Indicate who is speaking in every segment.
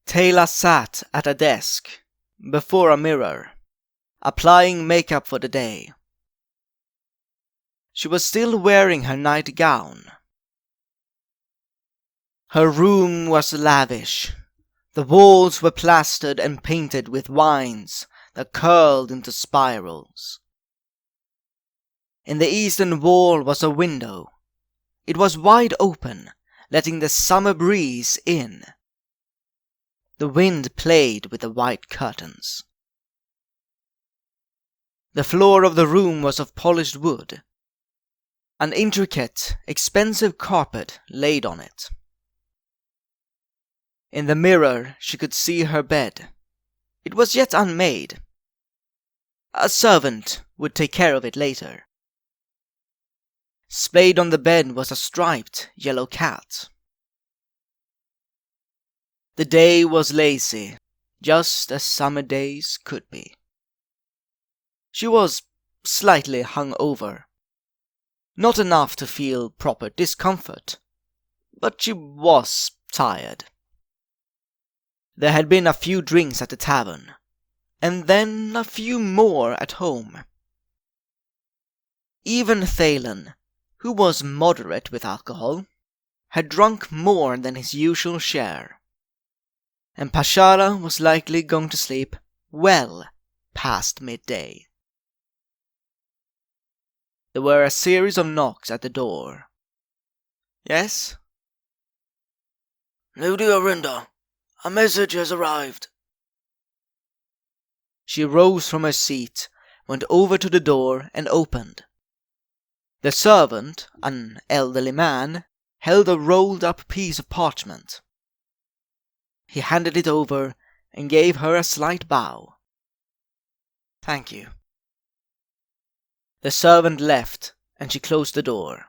Speaker 1: Taela sat at a desk, before a mirror, applying makeup for the day. She was still wearing her nightgown. Her room was lavish. The walls were plastered and painted with vines that curled into spirals. In the eastern wall was a window. It was wide open, letting the summer breeze in. The wind played with the white curtains. The floor of the room was of polished wood. An intricate, expensive carpet laid on it. In the mirror she could see her bed. It was yet unmade. A servant would take care of it later. Splayed on the bed was a striped yellow cat. The day was lazy, just as summer days could be. She was slightly hungover. Not enough to feel proper discomfort, but she was tired. There had been a few drinks at the tavern, and then a few more at home. Even Thalen, who was moderate with alcohol, had drunk more than his usual share. And Pashara was likely going to sleep well past midday. There were a series of knocks at the door. Yes?
Speaker 2: Lady Orinda, a message has arrived.
Speaker 1: She rose from her seat, went over to the door and opened. The servant, an elderly man, held a rolled-up piece of parchment. He handed it over and gave her a slight bow. Thank you. The servant left, and she closed the door.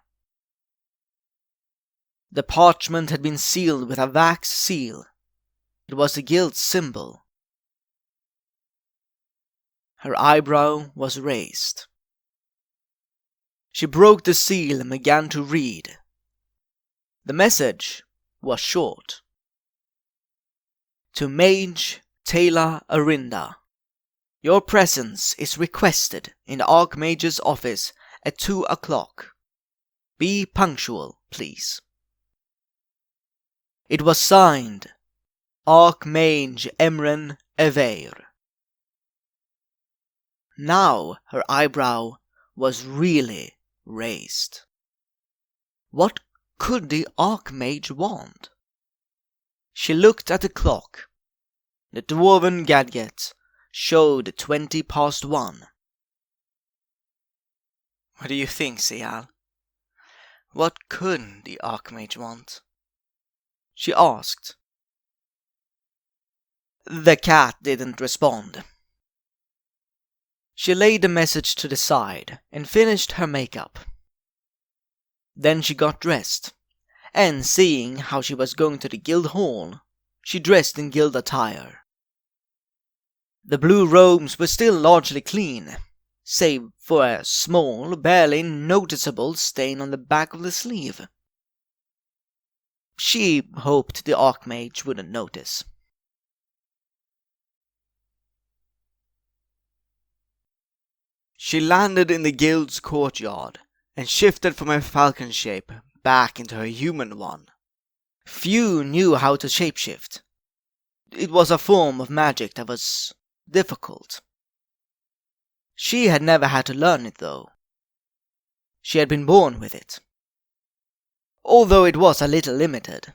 Speaker 1: The parchment had been sealed with a wax seal. It was the guild's symbol. Her eyebrow was raised. She broke the seal and began to read. The message was short. To Mage Taela Orinda, your presence is requested in the Archmage's office at 2 o'clock. Be punctual, please. It was signed Archmage Emren Evaer. Now her eyebrow was really raised. What could the Archmage want? She looked at the clock. The dwarven gadget showed 1:20. What do you think, Sial? What could the Archmage want? She asked. The cat didn't respond. She laid the message to the side and finished her makeup. Then she got dressed, and seeing how she was going to the guild hall, she dressed in guild attire. The blue robes were still largely clean, save for a small, barely noticeable stain on the back of the sleeve. She hoped the Archmage wouldn't notice. She landed in the guild's courtyard and shifted from her falcon shape back into her human one. Few knew how to shapeshift. It was a form of magic that was difficult. She had never had to learn it, though. She had been born with it. Although it was a little limited,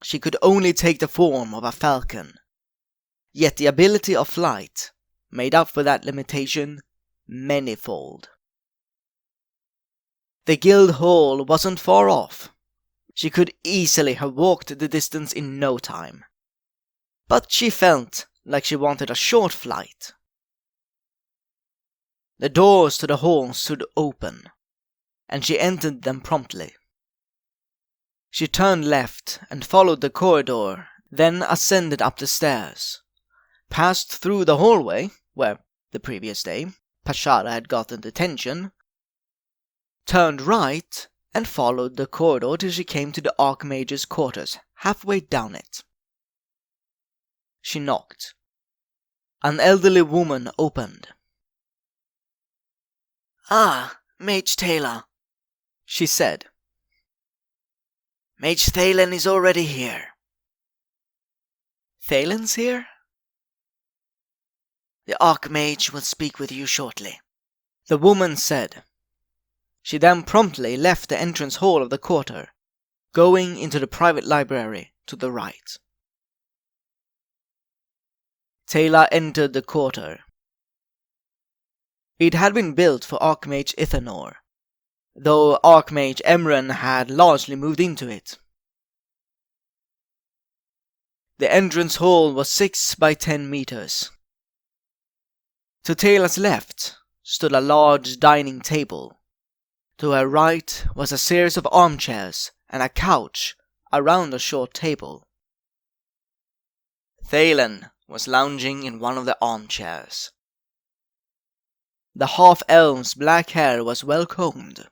Speaker 1: she could only take the form of a falcon. Yet the ability of flight made up for that limitation manyfold. The guild hall wasn't far off. She could easily have walked the distance in no time. But she felt like she wanted a short flight. The doors to the hall stood open, and she entered them promptly. She turned left and followed the corridor, then ascended up the stairs, passed through the hallway, where, the previous day, Pashara had gotten detention, turned right, and followed the corridor till she came to the Archmage's quarters, halfway down it. She knocked. An elderly woman opened.
Speaker 2: "Ah, Mage Taela,"
Speaker 1: she said.
Speaker 2: "Mage Thalen is already here."
Speaker 1: "Thalen's here?"
Speaker 2: "The Archmage will speak with you shortly,"
Speaker 1: the woman said. She then promptly left the entrance hall of the quarter, going into the private library to the right. Taela entered the quarter. It had been built for Archmage Evaer, though Archmage Emren had largely moved into it. The entrance hall was 6 by 10 meters. To Taela's left stood a large dining table. To her right was a series of armchairs and a couch around a short table. Thalen was lounging in one of the armchairs. The half-elf's black hair was well combed.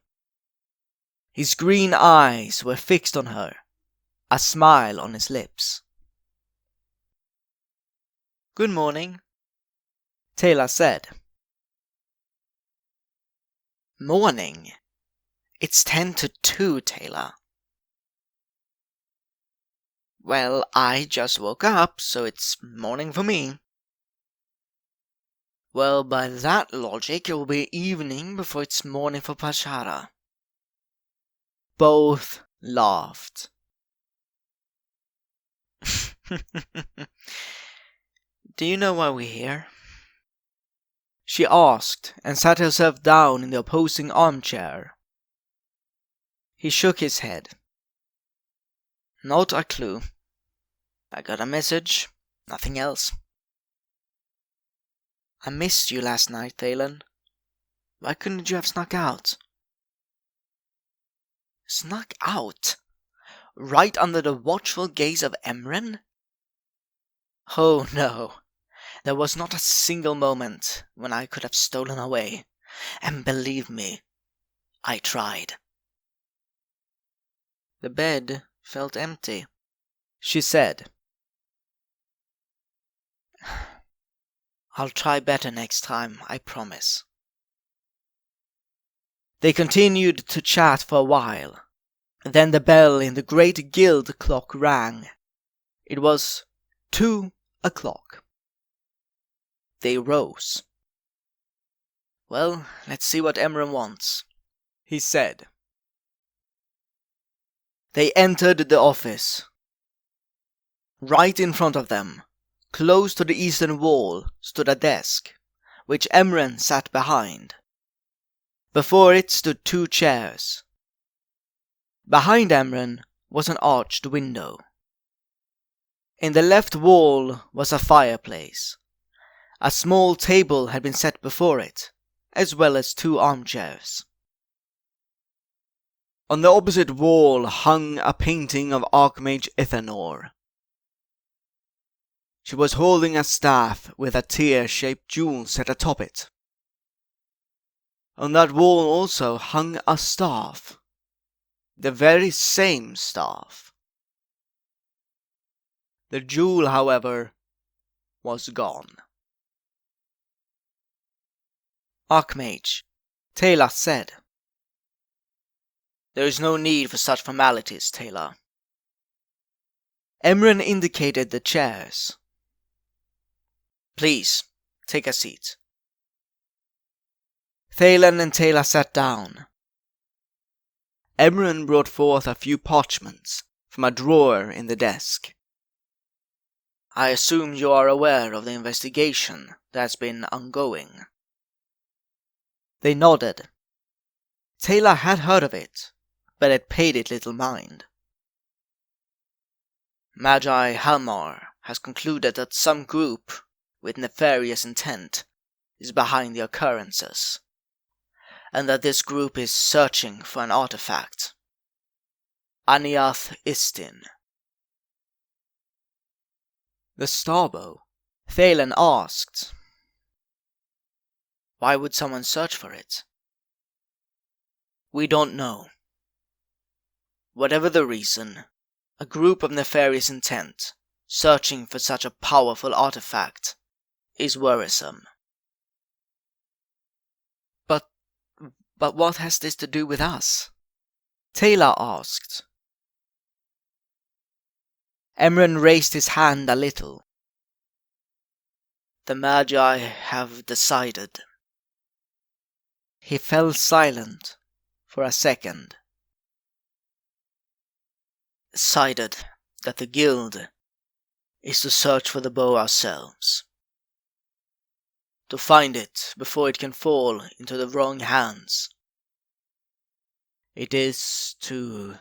Speaker 1: His green eyes were fixed on her, a smile on his lips. "Good morning," Taela said. "Morning? It's 10 to 2, Taela." "Well, I just woke up, so it's morning for me." "Well, by that logic, it will be evening before it's morning for Pashara." Both laughed. "Do you know why we're here?" she asked, and sat herself down in the opposing armchair. He shook his head. "Not a clue. I got a message, nothing else." "I missed you last night, Thalen. Why couldn't you have snuck out?" "Snuck out? Right under the watchful gaze of Emren?" "Oh no. There was not a single moment when I could have stolen away, and believe me, I tried." The bed felt empty, she said. "I'll try better next time, I promise." They continued to chat for a while. Then the bell in the great guild clock rang. It was 2 o'clock. They rose. "Well, let's see what Emren wants," he said. They entered the office. Right in front of them, close to the eastern wall, stood a desk, which Emren sat behind. Before it stood 2 chairs. Behind Emren was an arched window. In the left wall was a fireplace. A small table had been set before it, as well as 2 armchairs. On the opposite wall hung a painting of Archmage Evaer. She was holding a staff with a tear-shaped jewel set atop it. On that wall also hung a staff. The very same staff. The jewel, however, was gone. "Archmage," Taela said. "There is no need for such formalities, Taela." Emren indicated the chairs. "Please, take a seat." Thalen and Taela sat down. Emren brought forth a few parchments from a drawer in the desk. "I assume you are aware of the investigation that's been ongoing." They nodded. Taela had heard of it, but had paid it little mind. "Magi Halmar has concluded that some group with nefarious intent is behind the occurrences, and that this group is searching for an artifact. Aniath Istin." "The Starbow?" Thalen asked. "Why would someone search for it?" "We don't know. Whatever the reason, a group of nefarious intent
Speaker 2: Searching for such a powerful artifact is worrisome.
Speaker 1: But what has this to do with us? Taela asked. Emren raised his hand a little.
Speaker 2: The Magi have decided.
Speaker 1: He fell silent for a second.
Speaker 2: Decided that the guild is to search for the bow ourselves. To find it before it can fall into the wrong hands.
Speaker 1: It is to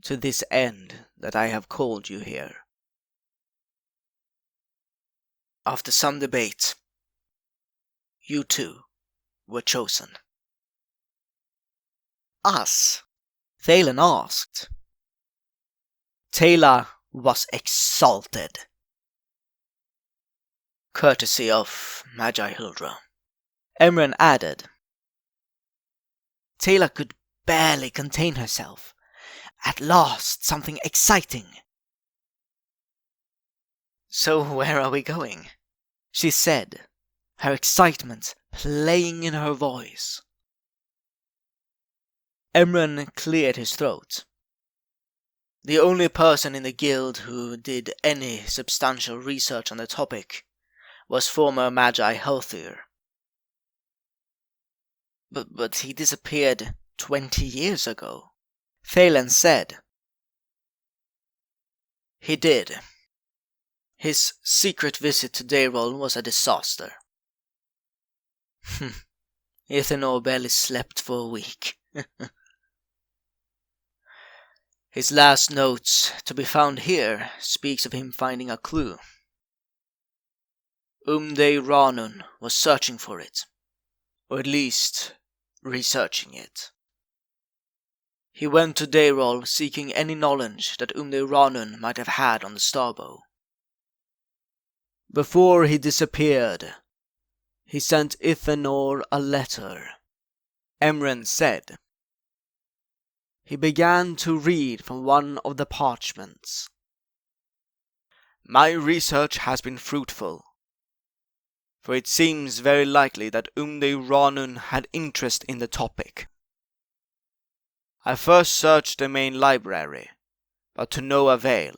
Speaker 1: this end that I have called you here.
Speaker 2: After some debate, you two were chosen.
Speaker 1: Us? Thalen asked. Taela was exalted.
Speaker 2: Courtesy of Magi Huldra,
Speaker 1: Emren added. Taela could barely contain herself. At last, something exciting.
Speaker 2: So where are we going?
Speaker 1: She said, her excitement playing in her voice. Emren cleared his throat.
Speaker 2: The only person in the guild who did any substantial research on the topic was former Magi Healthier.
Speaker 1: But he disappeared 20 years ago, Thalen said.
Speaker 2: He did. His secret visit to Dayrol was a disaster. Ithanor barely slept for a week. His last notes, to be found here, speaks of him finding a clue. Ranun was searching for it, or at least researching it. He went to Dayrol seeking any knowledge that Ranun might have had on the Starbow.
Speaker 1: Before he disappeared, he sent Ithanor a letter, Emren said. He began to read from one of the parchments. My research has been fruitful, for it seems very likely that Ranun had interest in the topic. I first searched the main library, but to no avail.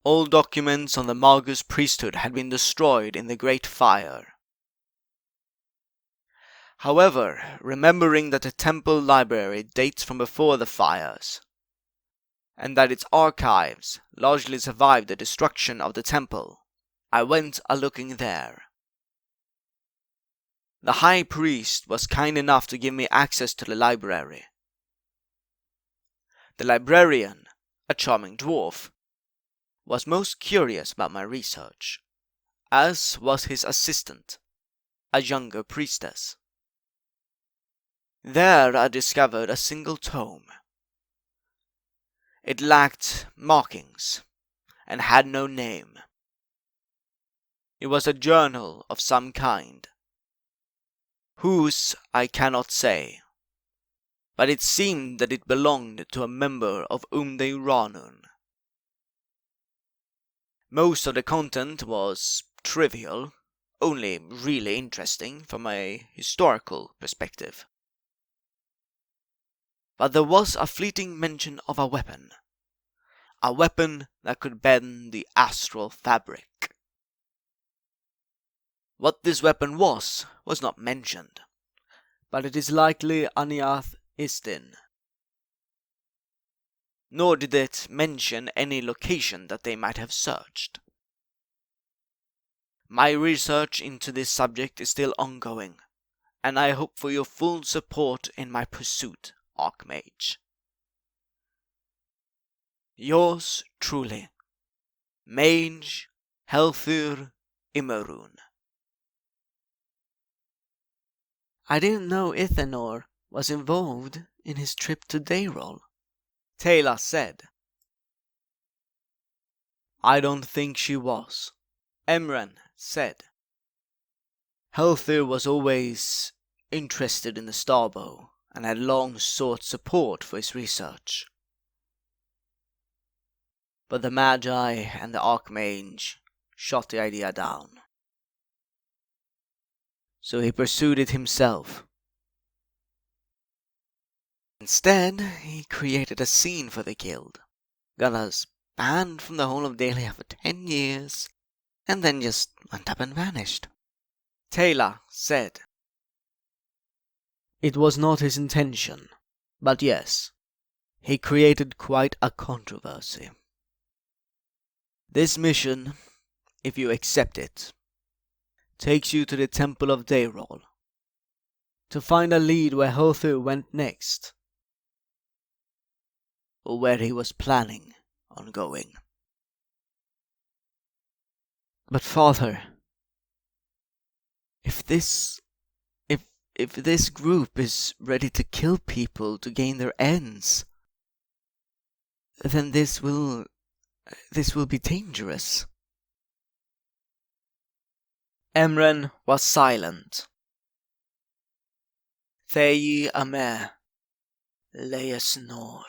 Speaker 1: All documents on the Magus priesthood had been destroyed in the Great Fire. However, remembering that the temple library dates from before the fires, and that its archives largely survived the destruction of the temple, I went a-looking there. The high priest was kind enough to give me access to the library. The librarian, a charming dwarf, was most curious about my research, as was his assistant, a younger priestess. There I discovered a single tome. It lacked markings and had no name. It was a journal of some kind. Whose I cannot say, but it seemed that it belonged to a member of Ranun. Most of the content was trivial, only really interesting from a historical perspective. But there was a fleeting mention of a weapon that could bend the astral fabric. What this weapon was not mentioned, but it is likely Aniath Istin. Nor did it mention any location that they might have searched. My research into this subject is still ongoing, and I hope for your full support in my pursuit, Archmage. Yours truly, Mage Healthier Immerun. I didn't know Ithanor was involved in his trip to Dayrol, Taela said. I don't think she was, Emren said. Healthier was always interested in the Starbow and had long sought support for his research. But the Magi and the Archmage shot the idea down. So he pursued it himself. Instead, he created a scene for the guild, got us banned from the whole of Taela for 10 years, and then just went up and vanished. Taela said, "It was not his intention, but yes, he created quite a controversy. This mission, if you accept it, takes you to the Temple of Dayrol, to find a lead where Hothu went next, or where he was planning on going." "But father, if this group is ready to kill people to gain their ends, then this will be dangerous."
Speaker 2: Emren was silent. Thei ame leis nor.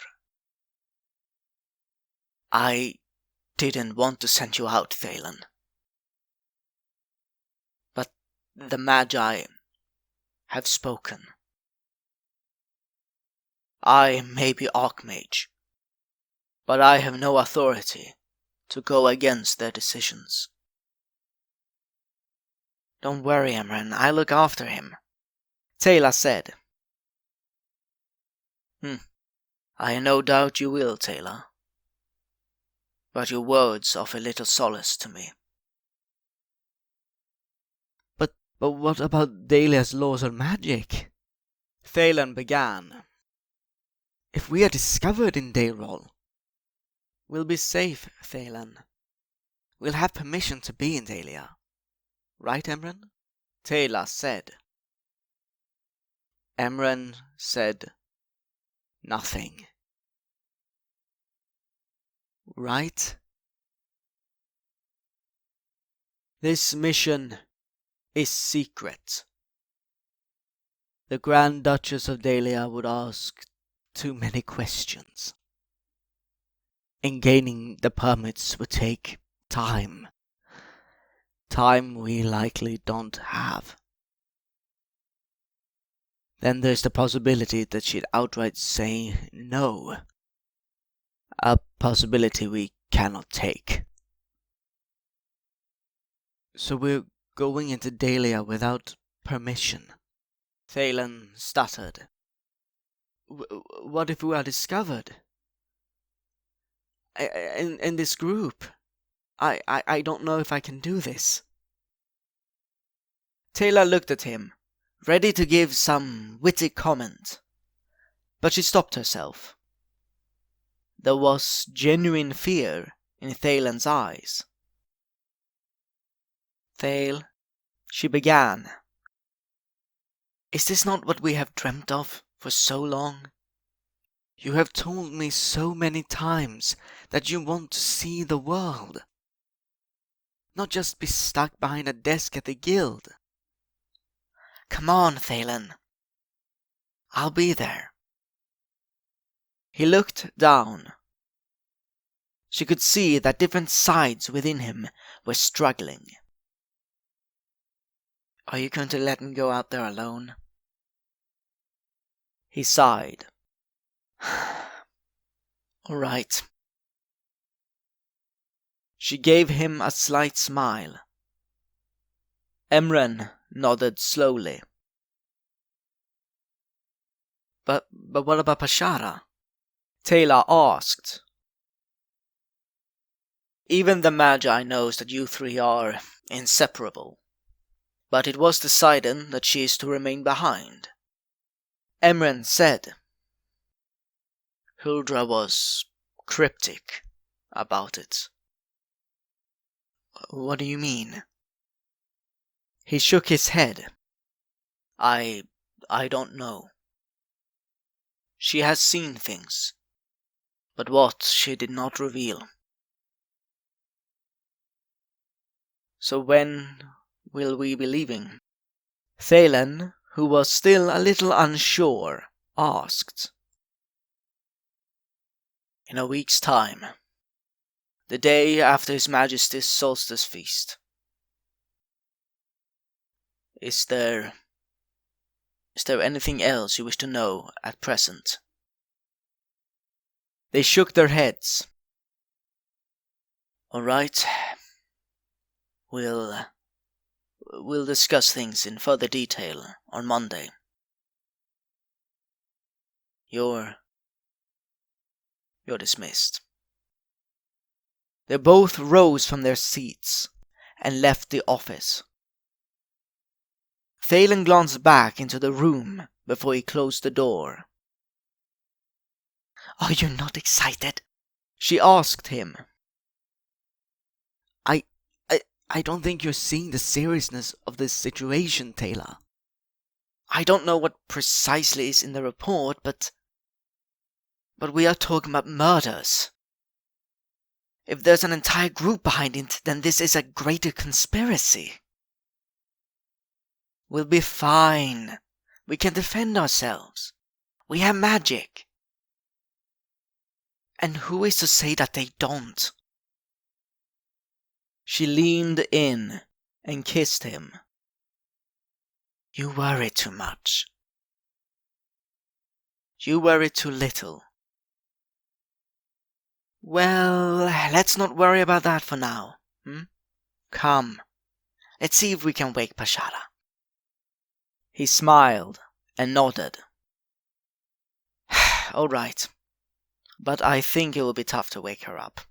Speaker 2: I didn't want to send you out, Thalen. But the Magi have spoken. I may be Archmage, but I have no authority to go against their decisions. Don't worry, Emren, I'll look after him, Taela said. I no doubt you will, Taela. But your words offer little solace to me.
Speaker 1: But what about Dahlia's laws of magic? Thalen began. "If we are discovered in Dayrol, we'll be safe, Thalen. We'll have permission to be in Taela. Right, Emren?" Taela said. Emren said nothing. "Right? This mission is secret. The Grand Duchess of Taela would ask too many questions. And gaining the permits would take time. Time we likely don't have. Then there's the possibility that she'd outright say no. A possibility we cannot take. So we're going into Taela without permission." Thalen stuttered. What if we are discovered? In this group? I don't know if I can do this."
Speaker 2: Taela looked at him, ready to give some witty comment, but she stopped herself. There was genuine fear in Thalen's eyes. "Thale," she began, "is this not what we have dreamt of for so long?
Speaker 1: You have told me so many times that you want to see the world. Not just be stuck behind a desk at the guild."
Speaker 2: "Come on, Thalen. I'll be there." He looked down. She could see that different sides within him were struggling. "Are you going to let me go out there alone?" He sighed. "All right." She gave him a slight smile. Emren nodded slowly. But what about Pashara?" Taela asked. "Even the Magi knows that you three are inseparable. But it was decided that she is to remain behind," Emren said. Huldra was cryptic about it. "What do you mean?" He shook his head. I don't know. She has seen things, but what she did not reveal. So when will we be leaving?" Thalen, who was still a little unsure, asked. "In a week's time." The day after His Majesty's solstice feast. Is there anything else you wish to know at present?
Speaker 1: They shook their heads.
Speaker 2: All right. We'll discuss things in further detail on Monday. You're dismissed.
Speaker 1: They both rose from their seats and left the office. Thalen glanced back into the room before he closed the door. "Are you not excited?" she asked him. I don't think you're seeing the seriousness of this situation, Taela. I don't know what precisely is in the report, but we are talking about murders. If there's an entire group behind it, then this is a greater conspiracy. We'll be fine. We can defend ourselves. We have magic. And who is to say that they don't? She leaned in and kissed him. You worry too much. You worry too little. Well, let's not worry about that for now. Come, let's see if we can wake Pashala. He smiled and nodded. All right, but I think it will be tough to wake her up.